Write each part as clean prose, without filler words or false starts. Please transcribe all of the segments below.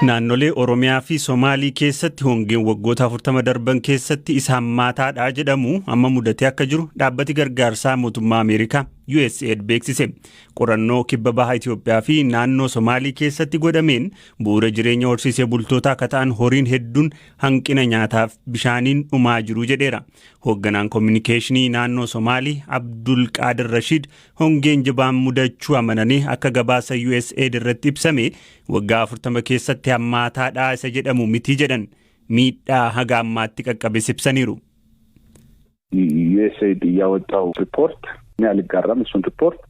Naannolee Oromiyaa fi Somaalii keessatti hongeen waggoota 40 darban keessatti isa hammaataadha jedhamu amma mudatee akka jiru dhaabbati gargaarsaa mootummaa Ameerikaa USAID beeksise. Qorannoo kibba bahaa Itoophiyaa fi naannoo Somaalii keessatti godhameen bu'uura jireenya horsiisee bultootaa akka ta'an horiin hedduun hanqina nyaataaf bishaaniin dhumaa jiru jedheera. Hoogganaan kominikeeshinii naannoo Somaalii Abdul Qaadir Rashid hongeen jabaan mudachuu amananii akka gabaasa USAID irratti ibsame waggaa 40 keessatti hammaataadha isa jedhamu miti jedhan miidhaa haga ammaatti qaqqabes ibsaniiru. USAID ያወጣው ሪፖርት ያልጋራም እሱን ሪፖርት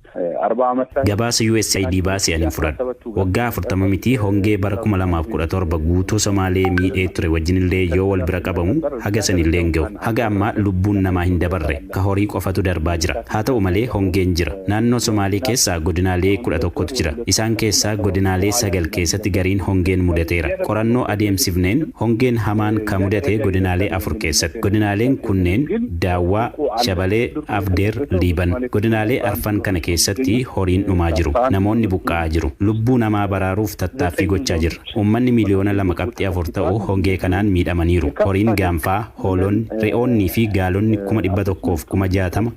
gabaasa USAID baasee ani fudhadha. Waggaa 40 miti hongee bara 2017 guutuu Somaalee miidhee ture wajjinillee yoo wal bira qabamu haga sanillee hin ga'u. Haga ammaa lubbuun namaa hin dabarre ka horii qofatu darbaa jira. Haa ta'u malee hongeen jira. Naannoo Somaalee keessaa godinaalee 11tu jira. Isaan keessaa godinaalee 9 keessatti gariin hongeen mudateera. Qorannoo adeemsifneen hongeen hamaan ka mudate godinaalee 4 keessatti. Godinaaleen kunneen Daawwaa, Shabalee, Afdeer, Liiban. Godinaalee arfan kana keessatti horiin dhumaa jiru. Namoonni buqqa'aa jiru. Lubbuu namaa baraaruuf tattaaffii gochaa jirra. Uummanni miliyoona 2.4 ta'u hongee kanaan miidhamaniiru. Horiin gaanfaa, hoolonni, re'oonnii fi gaalonni 160,060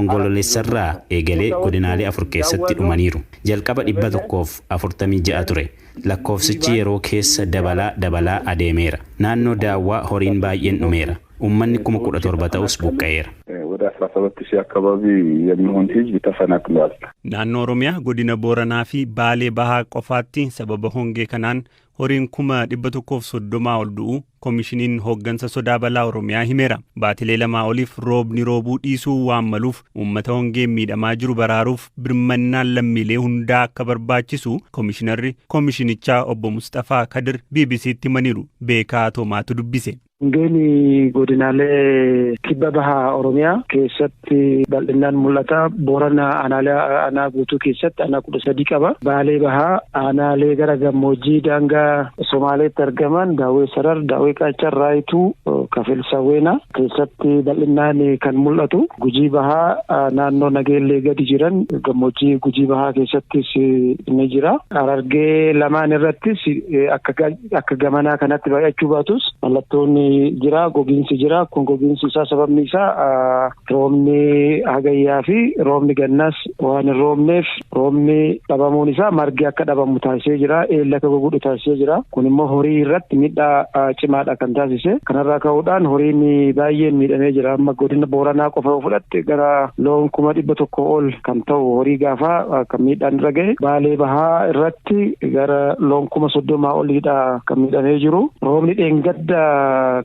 ongololessarraa eegalee godinaalee 4 keessatti dhumaniiru. Jalqaba 146 ture. Lakkoofsichi yeroo keessa dabalaa adeemeera. Naannoo Daawwaa horiin baay'een dhumeera. Uummanni 17,000 ta'us buqqa'eera. ወደ 17,000 አካባቢ የሚሆን ህዝብ ተፈናቅሏል. ናኖ ኦሮሚያ ጎዲና ቦረና ፊ ባሌ ባሃ ቆፋቲ ሰበበ ሆንጌ ከናን horiin 130 ol du'u koomishiniin hooggansa sodaa balaa Oromiyaa himeera. Baatilee lamaa oliif roobni roobuu dhiisuu waan maluuf uummata hongeen miidhamaa jiru baraaruuf birmannaan lammiilee hundaa akka barbaachisu koomishinarri koomishinichaa obbo Mustafaa Kadir BBC'tti himaniiru. Beekaa Toomaatu dubbise. Hongeen godinaalee kibba bahaa Oromiyaa keessatti bal'inaan mul'ata. Boorana aanaa guutuu keessatti aanaa 13 qaba. Baalee bahaa aanaalee gara gammoojjii daangaa Somaaleetti argaman Daawwee Sarar, Daawwee Qaachar, Raayituu, Kafel Sawweenaa keessatti bal'inaan kan mul'atu. Gujii bahaa naannoo Nageellee gadi jiran gammoojjii Gujii bahaa keessattis ni jira. Harargee lamaan irrattis akka gamanaa kanatti baay'achuu baatus mallattoonni jira, gogiinsi jira. Kun gogiinsi isaa sababni isaa roobni hagayyaa fi roobni gannas waan hin roobneef roobni dhabamuun isaa margi akka dhabamu taasisee jira. Eella akka goguudhu taasisee jira. Kun immoo horii irratti miidhaa cimaadha kan taasise. Kanarraa ka'uudhaan horiin baay'een miidhamee jira. Amma godina Booranaa qofa fudhatte gara loon 100,000 ol kan ta'u horii gaafaa kan miidhaan irra gahe. Baalee bahaa irratti gara loon 30,000 oliidha kan miidhamee jiru. Roobni dheengadda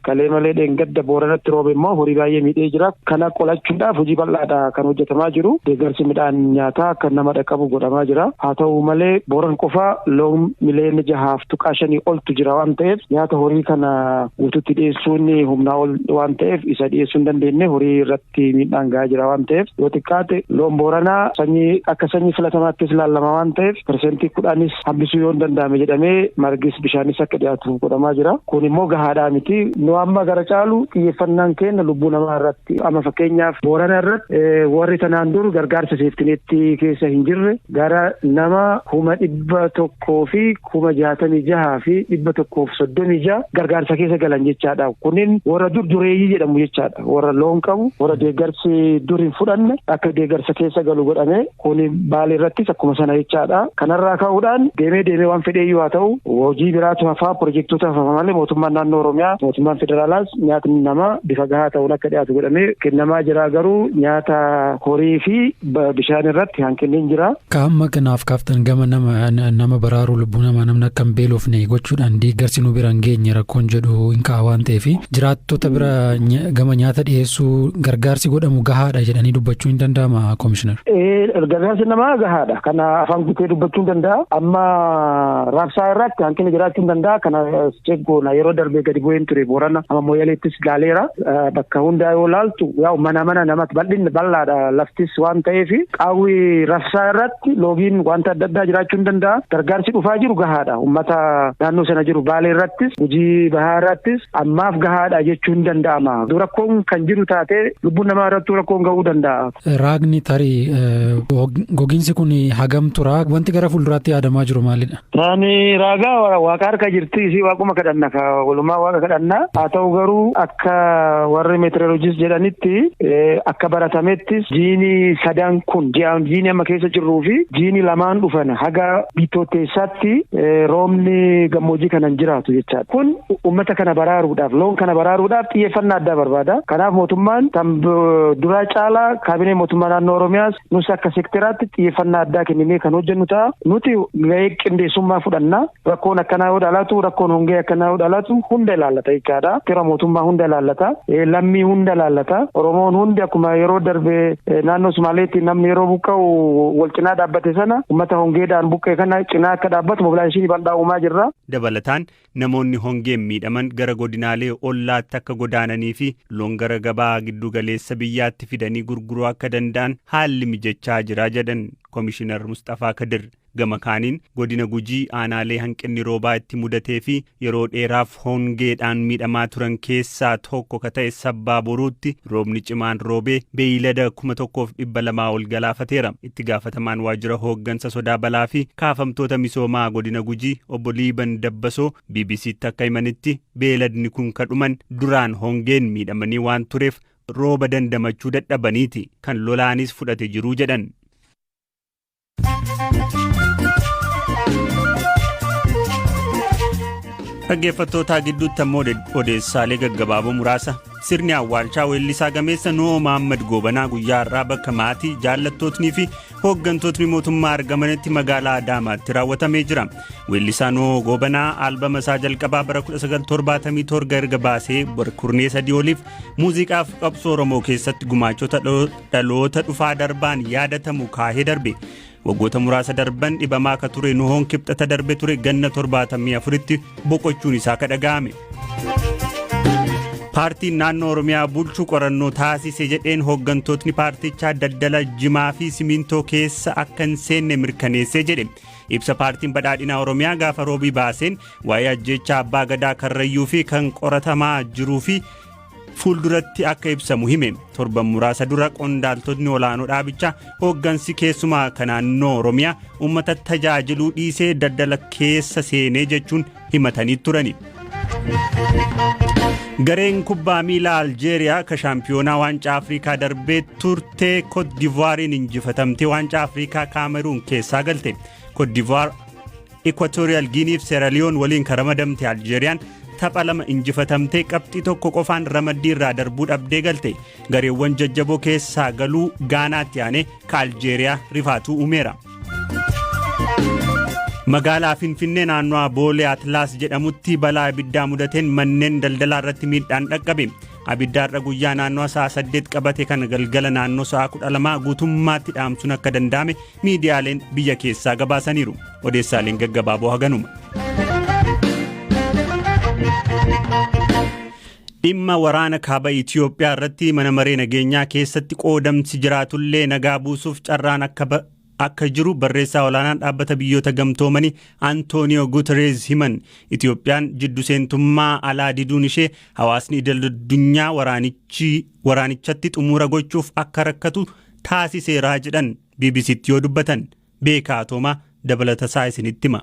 kalee malee dheengadda Booranatti roobe immoo horii baay'ee miidhee jira. Kana qolachuudhaaf hojii bal'aadha kan hojjetamaa jiru. Deeggarsi midhaan nyaataa kan nama dhaqqabu godhamaa jira. Haa ta'u malee Booran qofa loon miliyoona 6.5 oltu jira waan ta'eef nyaata horii kana guututti dhiyeessuun humnaa ol waan ta'eef isa dhiyeessuu hin dandeenye horii irratti miidhaan gahaa jira waan ta'eef yoo xiqqaate loon Booranaa akka sanyii filatamaattis ilaalama waan ta'eef % 10 hambisuu yoo hin danda'ame jedhamee margis bishaanis akka dhiyaatuuf godhamaa jira. Kun immoo gahaadhaa miti. Nu amma gara caalu xiyyeeffannaan keenya lubbuu namaa irratti amma fakkeenyaaf Boorana irratti warri tanaan dur gargaarsa seeftineetti keessa hin jirre gara nama 100,000 fi 66 fi 136 gargaarsa keessa galan jechaadha. Kunin warra dureeyyii jedhamu jechaadha. Warra loon qabu, warra deeggarsi dur hin fudhanne akka deeggarsa keessa galu godhame kun Baalee irrattis akkuma sana jechaadha. Kanarraa ka'uudhaan deemee waan fedheeyyuu haa ta'u hojii biraatu hafaa pirojektoota hafaa malee mootummaan naannoo Oromiyaa mootummaan federaalaas nyaatni namaa bifa gahaa ta'uun akka dhiyaatu godhamee kennamaa jira. Garuu nyaata horii fi bishaan irratti hanqinni jira. Qaama kanaaf kaaftan gama nama baraaruu lubbuu namaa namni akka hin beelofne gochuudhaan deeggarsi nu bira hin geenye rakkoon jedhu hin kaa'u waan ta'eef jiraattota bira gama nyaata dhiyeessuu gargaarsi godhamu gahaadha jedhanii dubbachuu hin danda'ama koomishinar? Gargaarsi namaa gahaadha. Kana afaan guutee dubbachuu hin danda'a. Amma raabsaa irratti hanqina jiraachuu hin danda'a. Kana cheeggoona yeroo darbee gadi bu'een ture Boorana amma Moyaleettis gaaleera bakka hundaa yoo laaltu yaa mana namatti bal'inni bal'aadha laftis waan ta'eef qaawwi rafsaa irratti loogiin wanta adda addaa jiraachuu hin danda'a. Gargaarsi dhufaa jiru gahaadha. Uummata naannoo sana jiru Baalee irrattis Gujii Bahaa irrattis ammaaf gahaadha jechuu hin danda'ama. Rakkoon kan jiru taate lubbuun namaa irratti rakkoon gahuu danda'a. Raagni tarii gogiinsi kun hagam tura wanti gara fuulduraatti yaadamaa jiru maalidha? Taani raagaa waaqa harka jirti isii waaquma kadhanna walumaa waaqa kadhanna haa ta'u garuu akka warri meteoroloojis jedhanitti akka baratamettis jiini sadan kun jiini amma keessa jirruu fi jiini lamaan dhufan haga biitooteessaatti roobni gammoojjii kanan jiraatu jechaadha. Kun uummata kana baraaruudhaaf loon kana baraaruudhaaf xiyyeeffannaa addaa barbaada. Kanaaf mootummaan duraa caalaa kaabinee mootummaa naannoo Oromiyaas nus akka sekteraatti xiyyeeffannaa addaa kennee kan hojjennu ta'a. Nuti gahee qindeessummaa fudhanna. Rakkoon akkanaa yoo dhalatu rakkoon hongee akkanaa yoo dhalatu hunda ilaallata jechaadha. Seera mootummaa hunda ilaallata. Lammii hunda ilaallata. Oromoon hundi akkuma yeroo darbe naannoo Sumaaleetti namni yeroo buqqa'u wal cinaa dhaabbate sana uummata hongeedhaan buqqa'e kana cinaa akka dhaabbatu mobilaayizeeshinii bal'aa uumaa jirra. Dabalataan namoonni hongeen miidhaman gara godinaalee ollaatti akka godaananii fi loon gara gabaa giddu galeessa biyyaatti fidanii gurguruu akka danda'an haalli mijachaa jira jedhan Komishinar Mustafaa Kadir. Gama kaaniin godina Gujii aanaalee hanqinni roobaa itti mudatee fi yeroo dheeraaf hongeedhaan miidhamaa turan keessaa tokko ka ta'e Sabbaa Boruutti roobni cimaan roobee beeylada 1,200 ol galaafateera. Itti gaafatamaan waajjira hooggansa sodaa balaa fi kaafamtoota misoomaa godina Gujii obbo Liiban Dabbasoo BBC'tti akka himanitti beeyladni kun kadhuman duraan hongeen miidhamanii waan tureef rooba dandamachuu dadhabaniiti kan lolaanis fudhate jiruu jedhan. Dhaggeeffattootaa gidduutti ammoo odeessaalee gaggabaaboo muraasa. Sirni awwaalchaa weellisaa gameessa Nuhoo Mohaammed Goobanaa guyyaa har'aa bakka maatii jaallattootnii fi hooggantootni mootummaa argamanitti magaalaa Adaamaatti raawwatamee jira. Weellisaa Nuhoo Goobanaa albama isaa jalqabaa bara 1977 erga baasee kurnnee 3 oliif muuziqaaf qabsoo Oromoo keessatti gumaachota dhaloota dhufaa darbaan yaadatamu kaahee darbe. Waggoota muraasa darban dhibamaa akka ture Nuhoon kibxata darbe ture ganna 74tti boqochuun isaa kadhaga'ame. Paartiin naannoo Oromiyaa bulchuu qorannoo taasise jedheen hooggantootni paartichaa daldala jimaa fi simintoo keessa akka hin seenne mirkaneessee jedhe. Ibsa paartiin badhaadhinaa Oromiyaa gaafa roobii baaseen waa'ee ajjeechaa abbaa gadaa Karrayyuu fi kan qoratamaa jiruu fi fuulduratti akka ibsamu hime. Torban muraasa dura qondaaltonni olaanoo dhaabichaa hooggansi keessumaa kan naannoo Oromiyaa uummata tajaajiluu dhiisee daldala keessa seenee jechuun himatanii turani. Gareen kubbaa miilaa Aljeeriyaa ka shaampiyoonaa waancaa Afrikaa darbee turtee Côte d'Ivoire'n injifatamtee waancaa Afrikaa Kaameruun keessaa galte. Côte d'Ivoire Equatorial Guinea fi Sierra Leone waliin kan ramadamte Aljeeriyaan tapha 2 injifatamtee qabxii 1 qofaan ramaddii irraa darbuu dhabdee galte. Gareewwan jajjaboo keessaa galuu Gaanaatti aanee ka Aljeeriyaa rifaatuu uumeera. Magaalaa Finfinnee naannoo Boolee Atlaas jedhamutti balaa ibiddaa mudateen manneen daldalaa irratti miidhaan dhaqqabe. Abiddaarra guyyaa naannoo sa'a 8 qabate kan galgala naannoo sa'a 12 guutummaatti dhaamsuun akka danda'ame miidiyaaleen biyya keessaa gabaasaniiru. Odeessaaleen gaggabaaboo haganuma. Dhimma waraana kaaba Itiyoophiyaa irratti mana maree nageenyaa keessatti qoodamsi jiraatullee nagaa buusuuf carraan akka jiru barreessaa olaanaan dhaabbata biyyoota gamtoomanii Antooniyoo Guutereez himan. Itiyoophiyaan jiddu seentummaa alaa diduun ishee hawaasni idil-addunyaa waraanichatti xumura gochuuf akka rakkatu taasiseera jedhan BBC'tti yoo dubbatan. Beekaa Toomaa dabalatasaa isinitti hima.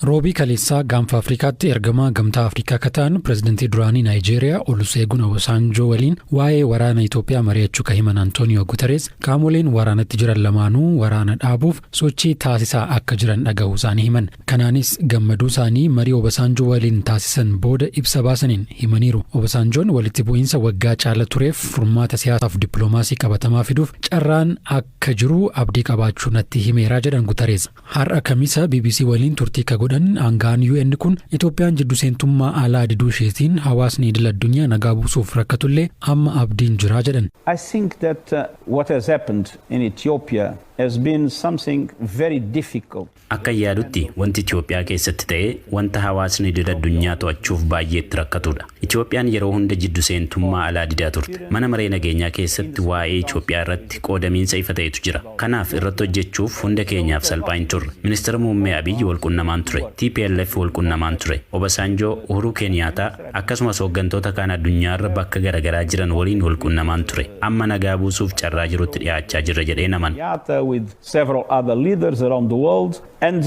Roobii kaleessaa gaanfa Afrikaatti ergamaa gamtaa Afrikaa kataan pirezidantii duraanii Naayijeeriyaa Oluseegun Obasanjoo waliin waa'ee waraana Itoophiyaa mari'achuu ka himan Antooniyoo Guutereez qaamoleen waraanatti jiran lamaanuu waraana dhaabuuf sochii taasisaa akka jiran dhaga'uu isaanii himan. Kanaanis gammaduu isaanii marii Obasanjoo waliin taasisan booda ibsa baasaniin himaniiru. Obasanjoon walitti bu'iinsa waggaa caala tureef furmaata siyaasaaf dippiloomaasii qabatamaa fiduuf carraan akka jiru abdii qabaachuu natti himeera jedhan Guutereez. Har'a Kamisa BBC waliin turtii godhan aangaan UN kun Itoophiyaan jiddu seentummaa alaa diduu isheetiin hawaasni idil-addunyaa nagaa buusuuf rakkatullee amma abdiin jira jedhan. I think that what has happened in Ethiopia has been something very difficult. Akka yaadutti wanti Itoophiyaa keessatti ta'e wanta hawaasni idil addunyaa to'achuuf baay'eetti rakkatudha. Itoophiyaan yeroo hunda jiddu seentummaa alaa didaa turte. Mana maree nageenyaa keessatti waa'ee Itoophiyaa irratti qoodamiinsa ifa ta'etu jira. Kanaaf irratti hojjechuuf hunda keenyaaf salphaa hin turre. Ministeera muummee Abiyyi walqunnamaan ture. TPLF walqunnamaan ture. Obasanjoo, Uhuru Kenyaata akkasumas hooggantoota kaan addunyaarra bakka garaagaraa jiran waliin walqunnamaan ture. Amma nagaa buusuuf carraa jirutti dhiyaachaa jirra jedhee naman. With several other leaders around the world, and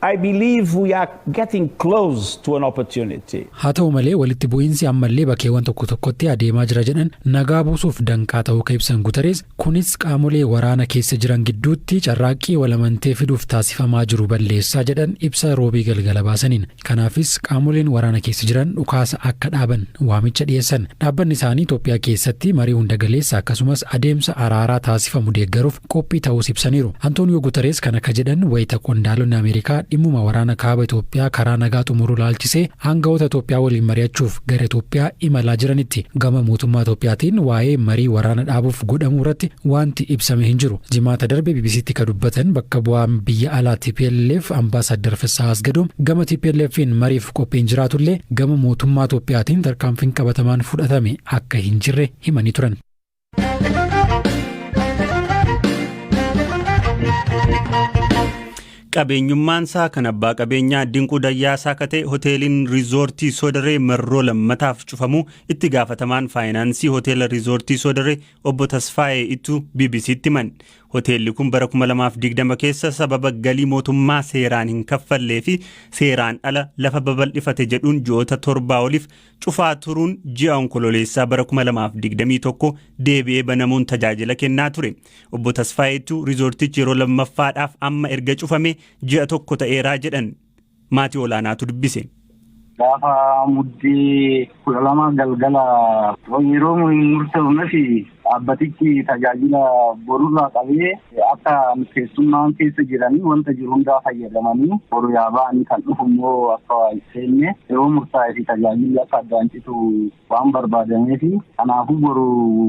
I believe we are getting close to an opportunity. Haa ta'u malee walitti bu'iinsi ammallee bakkeewwan tokko tokkotti adeemaa jira jedhan nagaa buusuuf danqaa ta'uu kan ibsan Guterres, kunis qaamolee waraana keessa jiran gidduutti carraaqqii walamantee fiduuf taasifamaa jiru balleessaa jedhan ibsa roobii galgala baasaniin. Kanaafis qaamoleen waraana keessa jiran dhukaasa akka dhaaban waamicha dhiyeessan. Dhaabbanni isaanii Itoophiyaa keessatti marii hunda galeessa akkasumas adeemsa araaraa taasifamu deeggaruuf qophii ta'uu ibsaniiru. Antooniyo Guterres kan akka jedhan wayita qondaalonni Ameerikaa dhimmuma waraana kaaba Itoophiyaa karaa nagaa xumuruu laalchisee aangawoota Itoophiyaa waliin mari'achuuf gara Itoophiyaa imalaa jiranitti. Gama mootummaa Itoophiyaatiin waa'ee marii waraana dhaabuuf godhamuu irratti wanti ibsame hin jiru. Jimaata darbe BBCtti kan dubbatan bakka bu'aan biyya alaa TPLF Ambaasaddar Fissaa Asgadoom gama TPLF'n mariif qophiin jiraatullee gama mootummaa Itoophiyaatiin tarkaanfiin qabatamaan fudhatame akka hin jirre himanii turan. Qabeenyummaan isaa kan abbaa qabeenyaa Dinquu Dayyaasaa akka ta'e hoteeliin riizoortii Soodaree marroo lammataaf cufamuu itti gaafatamaan faayinaansii hoteela riizoortii Soodaree obbo Tasfaayee Ittuu BBCtti himan. Hoteelli kun bara 2020 keessa sababa galii mootummaa seeraan hin kaffallee fi seeraan ala lafa babal'ifate jedhuun ji'oota 7 oliif cufaa turuun ji'a onkololeessaa bara 2021 deebi'ee banamuun tajaajila kennaa ture. Obbo Tasfaayee Ittuu riizoortichi yeroo lammaffaadhaaf amma erga cufame ji'a tokko ta'eeraa jedhan maatii olaanaatu dubbise. Gaafa muddee 12 galgala yeroo murteeffame fi dhaabbatichi tajaajila borurraa qabee akka keessummaan keessa jiranii wanta jiru hundaa fayyadamanii boru yaaba'anii kan dhufu immoo akka seenne yeroo murtaa'ee fi tajaajilli akka addaan citu waan barbaadamee fi kanaafuu boru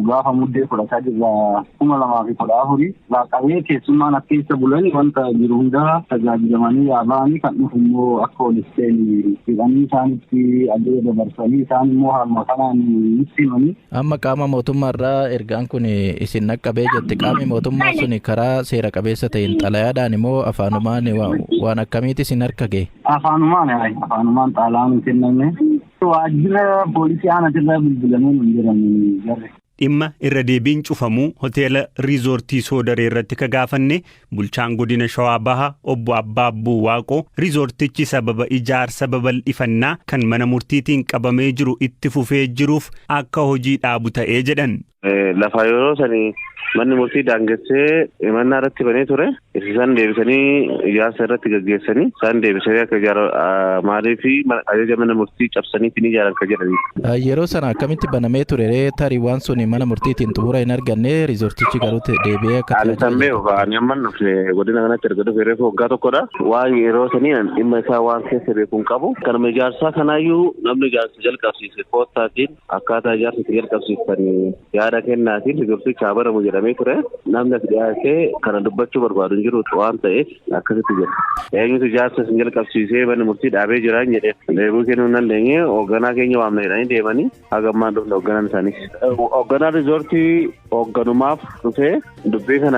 gaafa muddee 2014 qabee keessummaan akka keessa bulanii wanta jiru hundaa tajaajilamanii yaaba'anii kan dhufu immoo akka ol seenne jedhanii isaanitti addee dabarsanii isaan immoo haaluma kanaan ibsimanii. Amma qaama mootummaarraa ergaan kun isin naqqabee jette qaamni mootummaa sun karaa seera qabeessa ta'een xalayaadhaan immoo afaanumaan waan akkamiiti isin harka ga'e? Afaanumaan xalayaan kenname waajjira poolisii aanatirraa bilbilamee hin jiran. Dhimma irra deebiin cufamuu hoteela riizoortii Soodaree irratti ka gaafanne bulchaan godina Shawaa Bahaa obbo Abbaabbuu Waaqoo riizoortichi sababa ijaarsa babal'ifannaa kan mana murtiitiin qabamee jiru itti fufee jiruuf akka hojii dhaabu ta'ee jedhan. Lafa yeroo sanii manni murtii daangessee mannaa irratti banee ture isaan deebisanii ijaarsa irratti gaggeessanii isaan deebisanii akka maalii fi ajaja mana murtii cabsanii fi ijaaran kan jedhanii. Yeroo sana akkamitti banamee ture tarii waan sun mana murtiitiin xumura hin arganne riizoortichi garuu deebi'ee akka tajaajila. Ani sammee waan amman godina kanatti erga dhufee reefu waggaa tokkodha. Waan yeroo sanii dhimma isaa waan keessa beekuun qabu. Kanuma ijaarsaa kanaayyuu namni ijaarsa jalqabsiise koottaatiin akkaataa ijaarsa itti jalqabsiisan yaada kennaatiin riizoortichi haa baramu jedhamee ture. Namni as dhiyaatee kana dubbachuu barbaadu hin jiru waan ta'eef akkasitti jira. Eenyutu ijaarsa isin jalqabsiisee manni murtii dhaabee jira jedhee deebuu kennuu hin dandeenye hoogganaa keenya waamna jedhanii deemanii hagammaan dhufne hoogganaan isaanii. Hoogganaa riizoortii hoogganumaaf dhufee dubbii kana